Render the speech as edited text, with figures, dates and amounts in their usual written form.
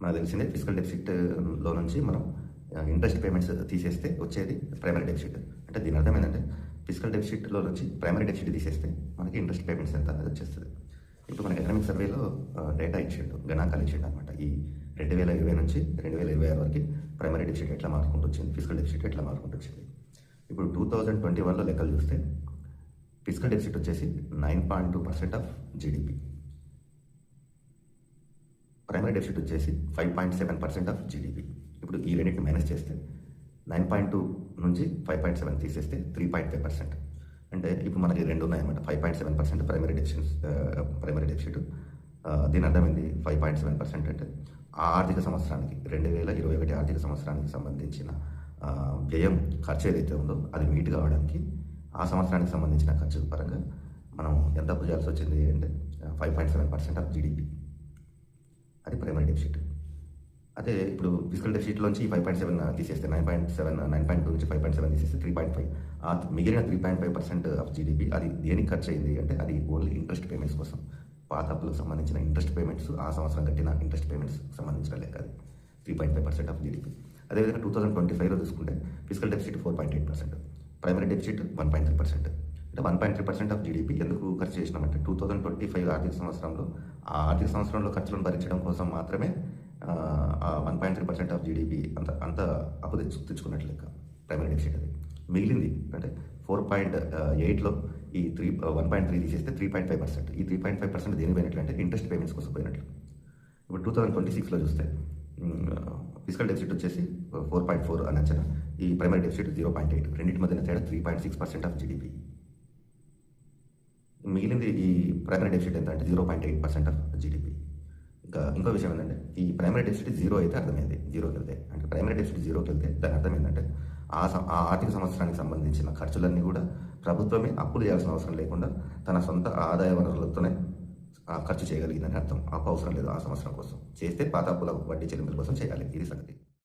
మనకు తెలిసిందే ఫిజికల్ డెఫిసిట్లో నుంచి మనం ఇంట్రెస్ట్ పేమెంట్స్ తీసేస్తే వచ్చేది ప్రైమరీ డెఫిసిట్. అంటే దీని అర్థం ఏంటంటే ఫిజికల్ డెఫిసిట్లో నుంచి ప్రైమరీ డెఫిసిట్ తీసేస్తే మనకి ఇంట్రెస్ట్ పేమెంట్స్ ఎంత అనేది వచ్చేస్తుంది. ఇప్పుడు మనకి ఎకనామిక్ సర్వేలో డేటా ఇచ్చిండు, గణాంకాలు ఇచ్చిండు అనమాట. ఈ 2020 నుంచి 2026 వరకు ప్రైమరీ డెఫిసిట్ ఎట్లా మారుకుంటూ వచ్చింది, ఫిజికల్ డెఫిసిట్ ఎట్లా మారుకుంటూ వచ్చింది. ఇప్పుడు 2021లో లెక్కలు చూస్తే ఫిజికల్ డెఫిసిట్ వచ్చేసి 9.2% ఆఫ్ జీడిపి, ప్రైమరీ డెఫిసిట్ వచ్చేసి 5.7% ఆఫ్ జీడిపి. ఇప్పుడు ఈ రెండింటిని మైనస్ చేస్తే 9.2 నుంచి 5.7 తీసేస్తే 3.5%. అంటే ఇప్పుడు మనకి రెండు ఉన్నాయన్నమాట. 5.7% ప్రైమరీ డెఫిసిట్. దీని అర్థమైంది 5.7% అంటే ఆ ఆర్థిక సంవత్సరానికి 2021 ఆర్థిక సంవత్సరానికి సంబంధించిన వ్యయం ఖర్చు ఏదైతే ఉందో అది మీట్ కావడానికి ఆ సంవత్సరానికి సంబంధించిన ఖర్చు పరంగా మనం ఎంత అప్పు చేయాల్సి వచ్చింది అంటే 5.7% ఆఫ్ జీడిపి. అది ప్రైమరీ డెఫిసిట్. అదే ఇప్పుడు ఫిజికల్ డెఫిసిట్లోంచి 5.7 తీసేస్తే 9.2 నుంచి 5.7 తీసేస్తే 3.5. ఆ మిగిలిన 3.5% ఆఫ్ జీడిపి అది దేనికి ఖర్చు అయింది అంటే అది ఓన్లీ ఇంట్రెస్ట్ పేమెంట్స్ కోసం, పాత అప్పులకు సంబంధించిన ఇంట్రెస్ట్ పేమెంట్స్, ఆ సంవత్సరం కట్టిన ఇంట్రెస్ట్ పేమెంట్స్ సంబంధించిన లెక్క. అది 3.5% ఆఫ్ జీడిపి. అదేవిధంగా 2025లో చూసుకుంటే ఫిజికల్ డెఫిసిట్ 4.8%, ప్రైమరీ డెఫిసిట్ 1.3%. అంటే 1.3% ఆఫ్ జీడిపి ఎందుకు ఖర్చు చేసినామంటే 2025 ఆర్థిక సంవత్సరంలో ఆ ఆర్థిక సంవత్సరంలో ఖర్చులను భరించడం కోసం మాత్రమే 1.3% ఆఫ్ జీడిపి అంత అప్పు తెచ్చుకున్నట్లు లెక్క ప్రైమరీ డెఫిసిట్. అది మిగిలింది అంటే 4.8లో ఈ 1.3 తీసేస్తే 3.5%. ఈ 3.5% దేని పోయినట్లు అంటే ఇంట్రెస్ట్ పేమెంట్స్ కోసం పోయినట్లు. ఇప్పుడు 2026లో చూస్తే ఫిజికల్ డెఫిసిట్ వచ్చేసి 4.4 అని అంచనా, ఈ ప్రైమరీ డెఫిసిట్ 0.8. రెండింటి మధ్యన తేడా 3.6% ఆఫ్ జీడిపి. మిగిలింది ఈ ప్రైమరీ డెఫిసిట్ ఎంత అంటే 0.8% ఆఫ్ జీడిపి. ఇంకో విషయం ఏంటంటే ఈ ప్రైమరీ డెఫిసిట్ 0 అయితే అర్థమైంది, 0కి వెళ్తే అంటే ప్రైమరీ డెఫిసిట్ 0కి వెళ్తే దాని అర్థం ఏంటంటే ఆ ఆర్థిక సంవత్సరానికి సంబంధించిన ఖర్చులన్నీ కూడా ప్రభుత్వమే అప్పులు చేయాల్సిన అవసరం లేకుండా తన సొంత ఆదాయ వనరులతోనే ఖర్చు చేయగలిగిందని అర్థం. అప్పు అవసరం లేదు ఆ సంవత్సరం కోసం. చేస్తే పాత అప్పుల వడ్డీ చెల్లింపుల కోసం చేయాలి. ఇది సంగతి.